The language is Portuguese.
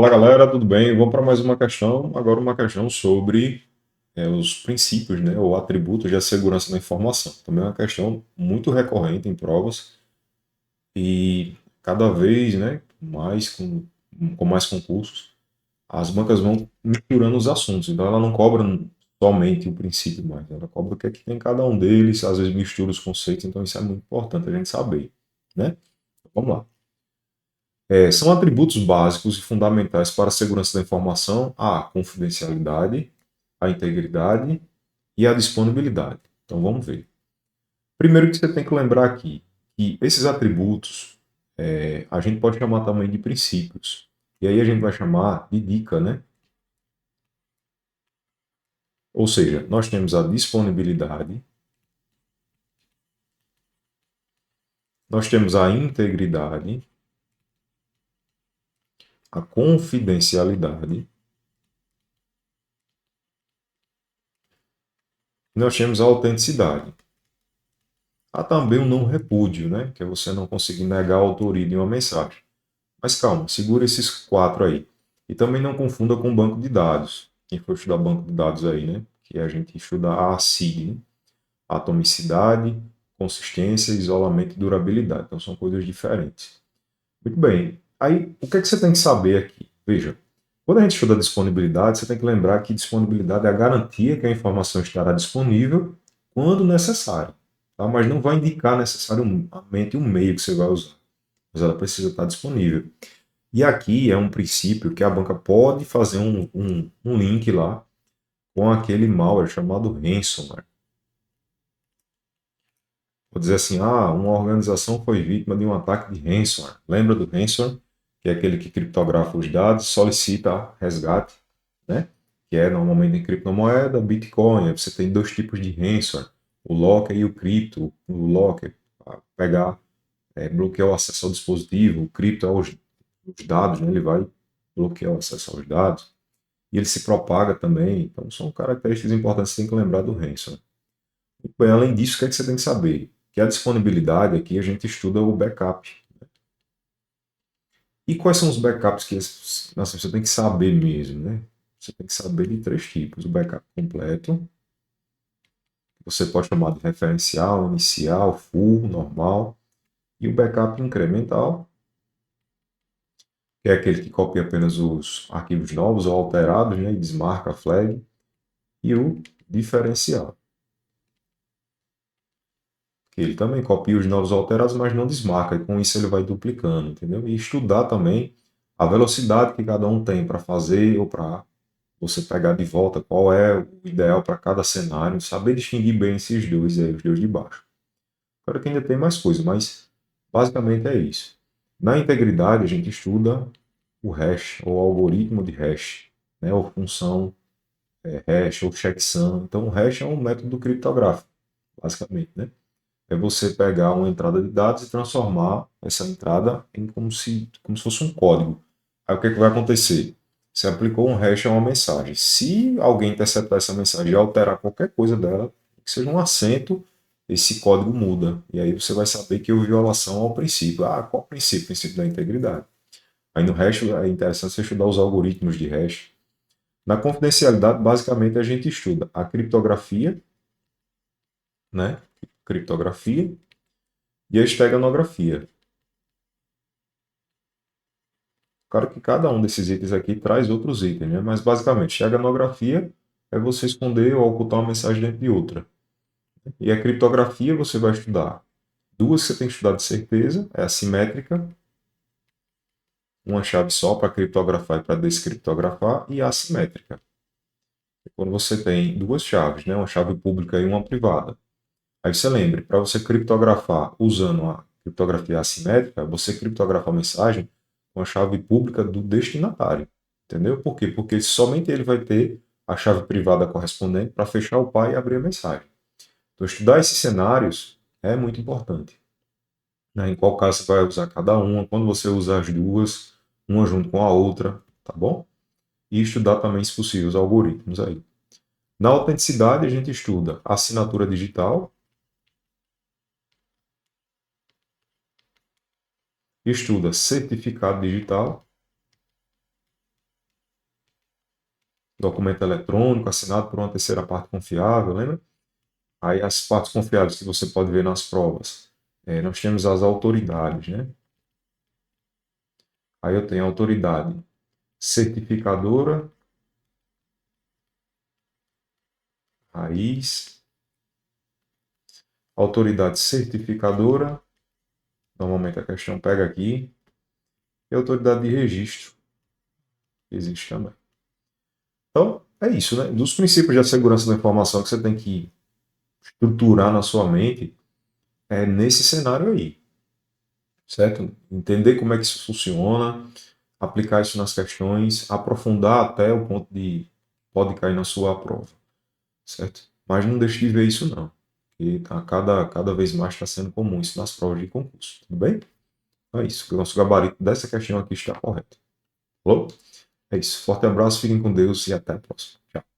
Fala galera, tudo bem? Vamos para mais uma questão. Agora uma questão sobre os princípios, né, ou atributos da segurança da informação. Também é uma questão muito recorrente em provas e cada vez, né, mais com mais concursos, as bancas vão misturando os assuntos. Então ela não cobra somente o princípio mais, ela cobra o que é que tem em cada um deles, às vezes mistura os conceitos, então isso é muito importante a gente saber, né? Vamos lá. São atributos básicos e fundamentais para a segurança da informação a confidencialidade, a integridade e a disponibilidade. Então vamos ver. Primeiro que você tem que lembrar aqui que esses atributos a gente pode chamar também de princípios. E aí a gente vai chamar de dica, né? Ou seja, nós temos a disponibilidade, nós temos a integridade, a confidencialidade, e nós temos a autenticidade. Há também o não repúdio, né? Que é você não conseguir negar a autoria de uma mensagem. Mas calma, segura esses quatro aí. E também não confunda com banco de dados. Quem for estudar banco de dados aí, né? Que a gente estuda a SIG, né? Atomicidade, consistência, isolamento e durabilidade. Então são coisas diferentes. Muito bem. Aí, o que é que você tem que saber aqui? Veja, quando a gente estuda disponibilidade, você tem que lembrar que disponibilidade é a garantia que a informação estará disponível quando necessário, tá? Mas não vai indicar necessariamente o meio que você vai usar, mas ela precisa estar disponível. E aqui é um princípio que a banca pode fazer um link lá com aquele malware chamado ransomware. Vou dizer assim, uma organização foi vítima de um ataque de ransomware. Lembra do ransomware? Que é aquele que criptografa os dados, solicita resgate, né? Que é normalmente em criptomoeda, Bitcoin. Aí você tem dois tipos de ransomware, o locker e o cripto. O locker, para pegar, bloquear o acesso ao dispositivo. O cripto é os dados, né? Ele vai bloquear o acesso aos dados. E ele se propaga também. Então são características importantes que você tem que lembrar do ransomware. Bem, além disso, o que é que você tem que saber? Que a disponibilidade aqui a gente estuda o backup. E quais são os backups que nossa, você tem que saber mesmo, né? Você tem que saber de três tipos: o backup completo, que você pode chamar de referencial, inicial, full, normal, e o backup incremental, que é aquele que copia apenas os arquivos novos ou alterados, né, e desmarca a flag, e o diferencial, que ele também copia os novos alterados, mas não desmarca, e com isso ele vai duplicando, entendeu? E estudar também a velocidade que cada um tem para fazer ou para você pegar de volta qual é o ideal para cada cenário, saber distinguir bem esses dois aí, os dois de baixo. Claro que ainda tem mais coisa, mas basicamente é isso. Na integridade, a gente estuda o hash, ou algoritmo de hash, né, ou função hash, ou checksum. Então, o hash é um método criptográfico, basicamente, né? É você pegar uma entrada de dados e transformar essa entrada em como se fosse um código. Aí o que, é que vai acontecer? Você aplicou um hash a uma mensagem. Se alguém interceptar essa mensagem e alterar qualquer coisa dela, que seja um acento, esse código muda. E aí você vai saber que houve violação ao princípio. Qual princípio? O princípio da integridade. Aí no hash é interessante você estudar os algoritmos de hash. Na confidencialidade, basicamente, a gente estuda a criptografia, né? Criptografia e a esteganografia. Claro que cada um desses itens aqui traz outros itens, né? Mas basicamente, esteganografia é você esconder ou ocultar uma mensagem dentro de outra. E a criptografia você vai estudar duas que você tem que estudar de certeza, é a simétrica, uma chave só para criptografar e para descriptografar, e a assimétrica. Quando você tem duas chaves, né? Uma chave pública e uma privada. Aí você lembre, para você criptografar usando a criptografia assimétrica, você criptografa a mensagem com a chave pública do destinatário. Entendeu? Por quê? Porque somente ele vai ter a chave privada correspondente para fechar o pai e abrir a mensagem. Então, estudar esses cenários é muito importante. Né? Em qual caso você vai usar cada uma, quando você usar as duas, uma junto com a outra, tá bom? E estudar também, se possível, os algoritmos aí. Na autenticidade, a gente estuda assinatura digital, estuda certificado digital documento eletrônico assinado por uma terceira parte confiável, lembra? Aí as partes confiáveis que você pode ver nas provas. Nós temos as autoridades, né? Aí eu tenho a autoridade certificadora, raiz, autoridade certificadora, normalmente a questão pega aqui, e autoridade de registro, que existe também. Então, é isso, né? Dos princípios da segurança da informação que você tem que estruturar na sua mente, é nesse cenário aí, certo? Entender como é que isso funciona, aplicar isso nas questões, aprofundar até o ponto de pode cair na sua prova, certo? Mas não deixe de ver isso não, porque cada vez mais está sendo comum isso nas provas de concurso, tudo bem? Então é isso, o nosso gabarito dessa questão aqui está correto. Falou? É isso, forte abraço, fiquem com Deus e até a próxima. Tchau.